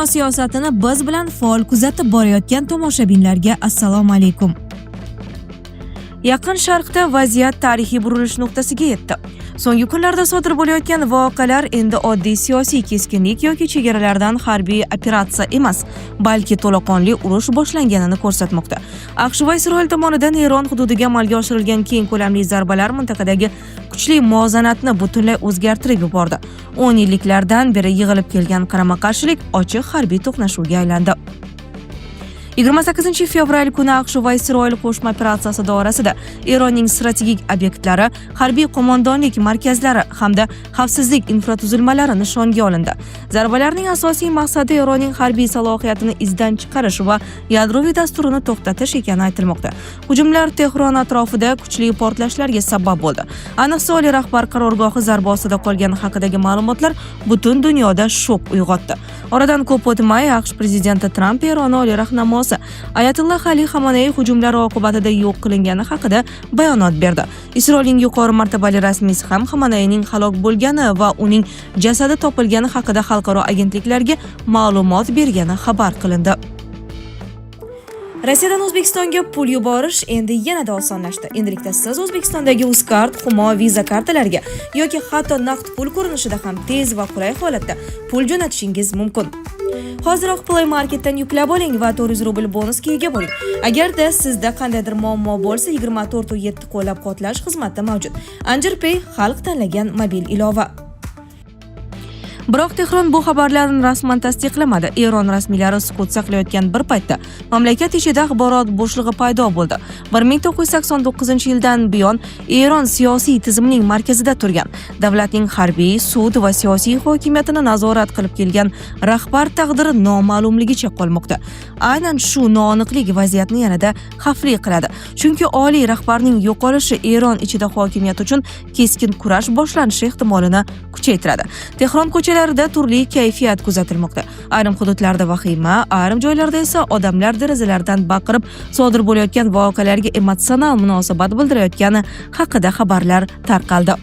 Dunyo siyosatini biz bilan faol kuzatib borayotgan tomoshabinlarga assalomu alaykum. Yaqin Sharqda vaziyat tarixiy burilish nuqtasiga yetdi. So'nggi kunlarda sodir bo'layotgan voqealar endi oddiy siyosiy keskinlik yoki chegaralardan harbiy operatsiya emas, balki to'laqonli urush boshlanganini ko'rsatmoqda. AQSh va Isroil tomonidan Eron hududiga amalga oshirilgan keng ko'lamli zarbalar mintaqadagi kuchli muvozanatni butunlay o'zgartirib yubordi. 10 yilliklardan beri yig'ilib kelgan qarama-qarshilik ochiq harbiy to'qnashuvga aylandi. 28 fevral kuni AQSh va Isroil qo'shma operatsiyasi doirasida Eronning strategik obyektlari, harbiy qo'mondonlik markazlari hamda xavfsizlik infratuzilmalari nishonga olindi. Zarbalarning asosiy maqsadi Eronning harbiy salohiyatini izdan chiqarish va yadroviy dasturini to'xtatish ekani aytilmoqda. Hujumlar Tehron atrofida kuchli portlashlarga sabab bo'ldi. Ayniqsa oliy rahbar qarorgohi zarba ostida qolgani haqidagi ma'lumotlar butun dunyoda shok uyg'otdi. Oradan ko'p o'tmay AQSh prezidenti Tramp Eron oliy rahnamosi Ayatulloh Ali Xamenei hujumlar oqibatida yo'q qilingani haqida bayonot berdi. Isroilning yuqori martabali rasmiysi ham Xameneining halok bo'lgani va uning jasadi topilgani haqida xalqaro agentliklarga ma'lumot bergani xabar qilindi. Rossiyadan O'zbekistonga pul yuborish endi yanada osonlashdi. Endilikda siz O'zbekistondagi Uzcard, Humo, Visa kartalariga yoki hatto naqd pul ko'rinishida ham tez va qulay holatda pul jo'natishingiz mumkin. Hoziroq Play Marketdan yuklab oling va 400 rubl bonusga ega bo'ling. Agarda sizda qandaydir muammo bo'lsa, 24/7 qo'llab-quvvatlash xizmati mavjud. Anjir Pay xalq tanlagan mobil ilova. Biroq Tehron bu xabarlarni rasman tasdiqlamadi. Eron rasmiylari sukut saqlayotgan bir paytda mamlakat ichida axborot bo'shlig'i paydo bo'ldi. 1989-yildan buyon Eron siyosiy tizimning markazida turgan, davlatning harbiy, sud va siyosiy hokimiyatini nazorat qilib kelgan rahbar taqdiri noma'lumligicha qolmoqda. Aynan shu noaniqlik vaziyatni yanada xavfli qiladi. Chunki oliy rahbarning yo'qolishi Eron ichida hokimiyat uchun keskin kurash boshlanishi ehtimolini kuchaytiradi. Tehron ko'chalarida turli kayfiyat kuzatilmoqda. Ayrim hududlarda vahima, ayrim joylarda esa odamlar derazalardan baqirib sodir bo'layotgan voqealarga emotsional munosabat bildirayotgani haqida xabarlar tarqaldi.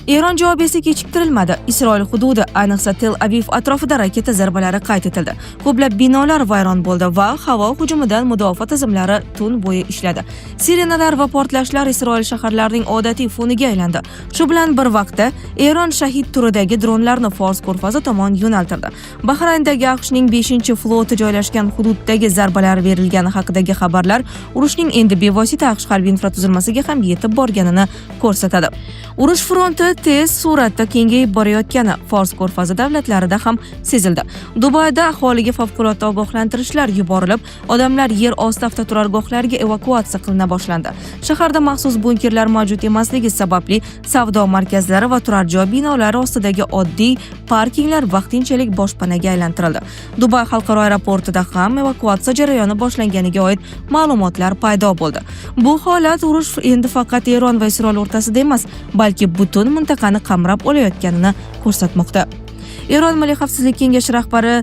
Eron javob esa kechiktirilmadi. Isroil hududi, ayniqsa Tel Aviv atrofida raketa zarbalari qayd etildi. Ko'plab binolar vayron bo'ldi va havo hujumidan mudofaa tizimlari tun bo'yi ishladi. Sirenalar va portlashlar Isroil shaharlarining odatiy foniga aylandi. Shu bilan bir vaqtda Eron shahid turidagi dronlarni Fors ko'rfazi tomon yo'naltirdi. Bahrayndagi AQShning 5-floti joylashgan hududdagi zarbalar berilgani haqidagi xabarlar urushning endi bevosita AQSh harbiy infratuzilmasiga ham yetib borganini ko'rsatadi. Urush fronti tez suratda kengayib borayotgani Fors ko'rfazi davlatlarida ham sezildi. Dubayda aholiga favqulodda ogohlantirishlar yuborilib, odamlar yer osti avtoturargohlariga evakuatsiya qilina boshlandi. Shaharda maxsus bunkerlar mavjud emasligi sababli savdo markazlari va turar joy binolari ostidagi oddiy parkinglar vaqtinchalik boshpanaga aylantirildi. Dubay xalqaro aeroportida ham evakuatsiya jarayoni boshlanganiga oid ma'lumotlar paydo bo'ldi. Bu holat urush endi faqat Eron va Isroil o'rtasida emas, balki butun mintaqani qamrab olayotganini ko'rsatmoqda. Eron Milliy xavfsizlik kengashi rahbari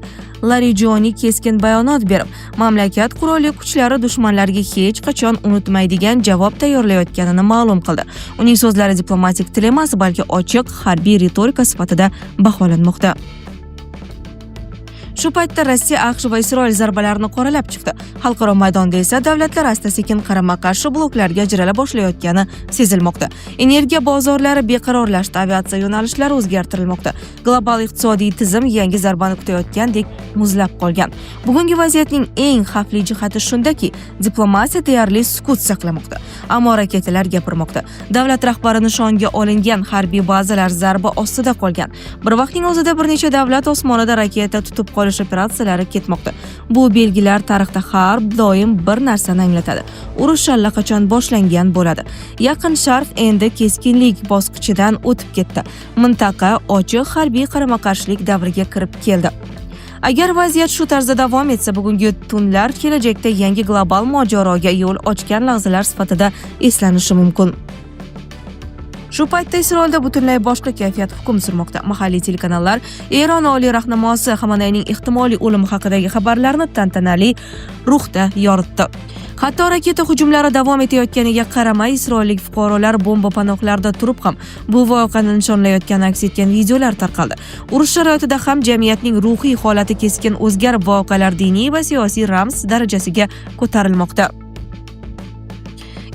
Larijoni keskin bayonot berib, mamlakat qurolli kuchlari dushmanlarga hech qachon unutmaydigan javob tayyorlayotganini ma'lum qildi. Uning so'zlari diplomatik til emas, balki ochiq harbiy retorika sifatida baholanmoqda. Shu paytda Rossiya, AQSh va Isroil zarbalarini qoralab chiqdi. Xalqaro maydonda esa davlatlar asta-sekin qarama-qarshi bloklarga ajrala boshlayotgani sezilmoqda. Energiya bozorlari beqarorlashdi, aviatsiya yo'nalishlari o'zgartirilmoqda. Global iqtisodiy tizim yangi zarbani kutayotgandek muzlab qolgan. Bugungi vaziyatning eng xavfli jihati shundaki, diplomatiya deyarli sukut saqlamoqda, ammo raketalar gapirmoqda. Davlat rahbari nishonga olingan harbiy bazalar zarba ostida qolgan. Bir vaqtning o'zida bir necha davlat osmonida raketa tutib qolish operatsiyalari ketmoqda. Bu belgilar tarixda har doim bir narsani anglatadi. Urush allaqachon boshlangan bo'ladi. Yaqin Sharq endi keskinlik bosqichidan o'tib ketdi. Mintaqa ochiq harbiy qarama-qarshilik davriga kirib keldi. Agar vaziyat shu tarzda davom etsa, bugungi tunlar kelajakda yangi global mojaroga yo'l ochgan lahzalar sifatida eslanishi mumkin. Shu paytda Isroilda butunlay boshqa kayfiyat hukm surmoqda. Mahalliy telekanallar Eron oliy rahnamosi Xamanayning ehtimoliy o'limi haqidagi xabarlarni tantanali ruhda yoritdi. Hatto raketa hujumlari davom etayotganiga qaramay, isroillik fuqarolar bomba panohlarida turib ham bu voqeani nishonlayotgani aks etgan videolar tarqaldi. Urush sharoitida ham jamiyatning ruhiy holati keskin o'zgarib, voqealar diniy va siyosiy ramz darajasiga ko'tarilmoqda.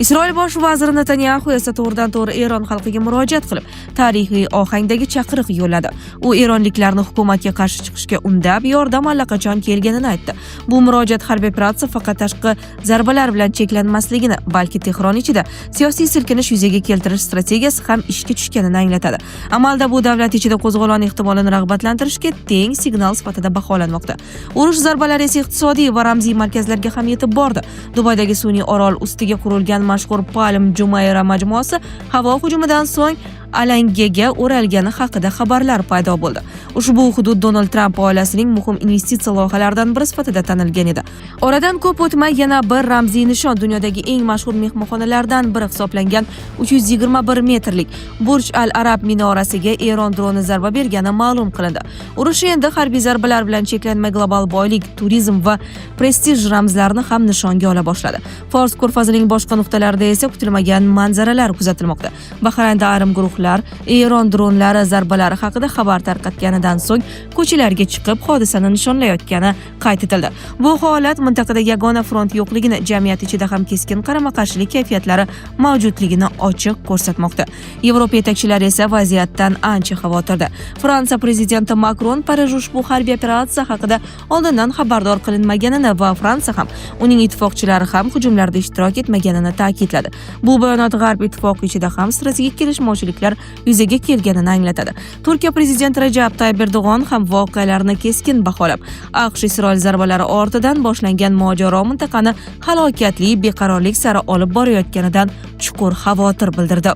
Isroil bosh vaziri Netanyahu esa to'g'ridan-to'g'ri Eron xalqiga murojaat qilib, tarixiy ohangdagi chaqiriq yo'lladi. U eronliklarni hukumatga qarshi chiqishga undab, yordam allaqachon kelganini aytdi. Bu murojaat harbiy operatsiya faqat tashqi zarbalar bilan cheklanmasligini, balki Tehron ichida siyosiy silkinish yuzaga keltirish strategiyasi ham ishga tushganini anglatadi. Amalda bu davlat ichida qo'zg'olon ehtimolini rag'batlantirishga teng signal sifatida baholanmoqda. Urush zarbalari esa iqtisodiy va ramziy markazlarga ham yetib bordi. Dubaydagi sun'iy orol ustiga qurilgan mashhur Palm Jumeirah majmuasi havo hujumidan so'ng alangaga o'ralgani haqida xabarlar paydo bo'ldi. Ushbu hudud Donald Tramp oilasining muhim investitsiya loyihalaridan biri sifatida tanilgan edi. Oradan ko'p o'tmay yana bir ramziy nishon, dunyodagi eng mashhur mehmonxonalardan biri hisoblangan 321 metrlik Burj Al Arab minorasiga Eron droni zarba bergani ma'lum qilindi. Urush endi harbiy zarbalar bilan cheklanmay global boylik, turizm va prestij ramzlarini ham nishonga ola boshladi. Fors ko'rfazining boshqa nuqtalarida esa kutilmagan manzaralar kuzatilmoqda. Bahraynda ayrim guruhlar Eron dronlari zarbalari haqida xabar tarqatganidan so'ng ko'chalarga chiqib hodisani nishonlayotgani qayd etildi. Bu holat mintaqada yagona front yo'qligini, jamiyat ichida ham keskin qarama-qarshilik kayfiyatlari mavjudligini ochiq ko'rsatmoqda. Yevropa yetakchilari esa vaziyatdan ancha xavotirda. Fransiya prezidenti Makron Parij ushbu harbiy operatsiya haqida oldindan xabardor qilinmaganini va Fransiya ham uning ittifoqchilari ham hujumlarda ishtirok etmaganini ta'kidladi. Bu bayonot G'arb ittifoqi ichida ham strategik kelishmovchiliklar yuzaga kelganini anglatadi. Turkiya prezidenti Rajab Tayyip Erdo'g'on ham voqealarni keskin baholab, AQSh Isroil zarbalari ortidan boshlangan mojaro mintaqani halokatli beqarorlik sari olib borayotganidan chuqur xavotir bildirdi.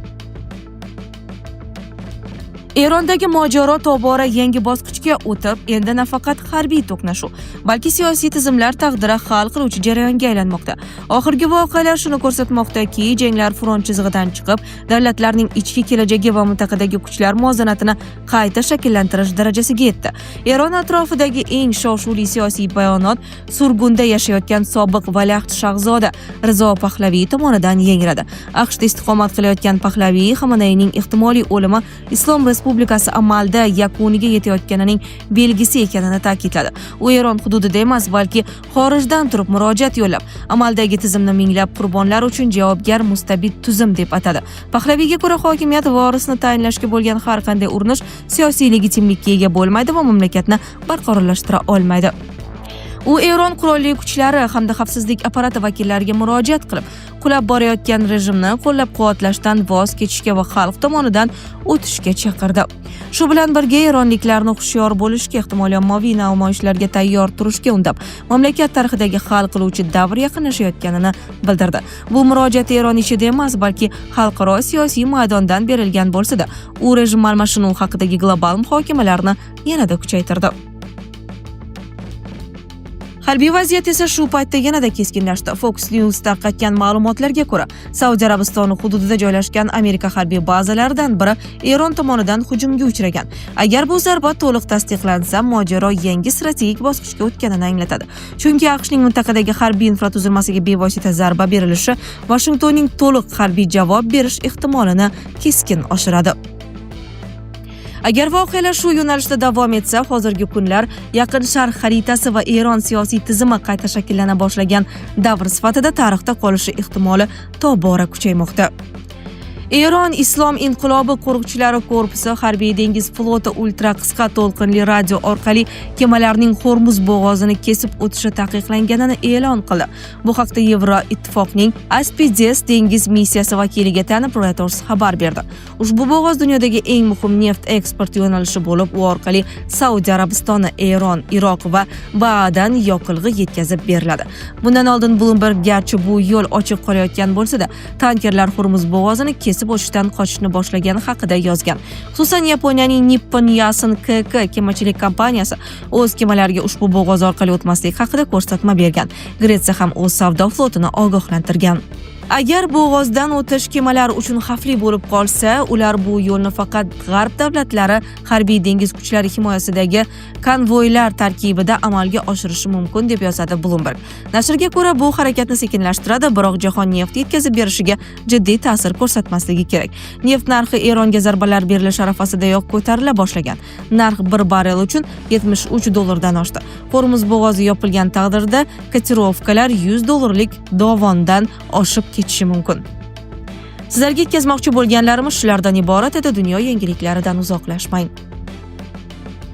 Erondagi mojaro tobora yangi bosqichga o'tib, endi nafaqat harbiy to'qnashuv, balki siyosiy tizimlar taqdiri hal qiluvchi jarayonga aylanmoqda. Oxirgi voqealar shuni ko'rsatmoqdaki, janglar front chizig'idan chiqib, davlatlarning ichki kelajagi va mintaqadagi kuchlar muvozanatini qayta shakllantirish darajasiga yetdi. Eron atrofidagi eng shov-shuvli siyosiy bayonot surgunda yashayotgan sobiq valiahd shahzoda Rizo Pahlaviy tomonidan yangradi. AQShda istiqomat qilayotgan Pahlaviy Xamanayning ehtimoliy o'limi Islom Respublikasi amalda yakuniga yetayotganining belgisi ekanini ta'kidladi. U Eron hududida emas, balki xorijdan turib murojaat yo'llab, amaldagi tizimni minglab qurbonlar uchun javobgar mustabid tuzum deb atadi. Pahlaviyga ko'ra, hokimiyat vorisni tayinlashga bo'lgan har qanday urinish siyosiy legitimlikka ega bo'lmaydi va mamlakatni barqarorlashtira olmaydi. U Eron qurolli kuchlari hamda xavfsizlik apparati vakillariga murojaat qilib, qulab borayotgan rejimni qo'llab-quvvatlashdan voz kechishga va xalq tomonidan o'tishga chaqirdi. Shu bilan birga eronliklarni hushyor bo'lishga, ehtimoliy ommaviy namoyishlarga tayyor turishga undab, mamlakat tarixidagi hal qiluvchi davr yaqinlashayotganini bildirdi. Bu murojaat Eron ichida emas, balki xalqaro siyosiy maydondan berilgan bo'lsa-da, u rejim almashinuvi haqidagi global muhokamalarni yanada kuchaytirdi. Harbiy vaziyat esa shu paytda yanada keskinlashdi. Fox News tarqatgan ma'lumotlarga ko'ra, Saudiya Arabistoni hududida joylashgan Amerika harbiy bazalaridan biri Eron tomonidan hujumga uchragan. Agar bu zarba to'liq tasdiqlansa, mojaro yangi strategik bosqichga o'tganini anglatadi. Chunki AQShning mintaqadagi harbiy infratuzilmasiga bevosita zarba berilishi Washingtonning to'liq harbiy javob berish ehtimolini keskin oshiradi. Agar voqealar shu yo'nalishda davom etsa, hozirgi kunlar Yaqin Sharq xaritasi va Eron siyosiy tizimi qayta shakllana boshlagan davr sifatida tarixda qolishi ehtimoli tobora kuchaymoqda. Eron Islom inqilobi qo'riqchilari korpusi harbiy dengiz floti ultra qisqa to'lqinli radio orqali kemalarning Hormuz bo'g'ozini kesib o'tishi taqiqlanganini e'lon qildi. Bu haqda Yevroittifoqning Aspides dengiz missiyasi vakiliga tanib Reuters xabar berdi. Ushbu bo'g'oz dunyodagi eng muhim neft eksport yo'nalishi bo'lib, u orqali Saudiya Arabistoni, Eron, Iroq va Ba'dan yoqilg'i yetkazib beriladi. Bundan oldin Bloomberg garchi bu yo'l ochiq qolayotgan bo'lsa-da, tankerlar Hormuz bo'g'ozini kesib o'tishdan qochishni boshlagani haqida yozgan. Xususan, Yaponiyaning Nippon Yasen KK kemachilik kompaniyasi o'z kemalariga ushbu bo'g'oz orqali o'tmaslik haqida ko'rsatma bergan. Gretsiya ham o'z savdo flotini ogohlantirgan. Agar bo'g'ozdan o'tish kemalari uchun xavfli bo'lib qolsa, ular bu yo'lni faqat G'arb davlatlari harbiy dengiz kuchlari himoyasidagi konvoylar tarkibida amalga oshirishi mumkin, deb yozadi Bloomberg. Nashrga ko'ra, bu harakatni sekinlashtiradi, biroq jahon neft yetkazib berishiga jiddiy ta'sir ko'rsatmasligi kerak. Neft narxi Eronga zarbalar berilish arafasidayoq ko'tarila boshlagan. Narx 1 barrel uchun $73 dan oshdi. Hormuz bo'g'ozi yopilgan taqdirda kotirovkalar $100 dovondan oshib ketishi mumkin. Sizlarga yetkazmoqchi bo'lganlarimiz shulardan iborat edi. Dunyo yangiliklaridan uzoqlashmang.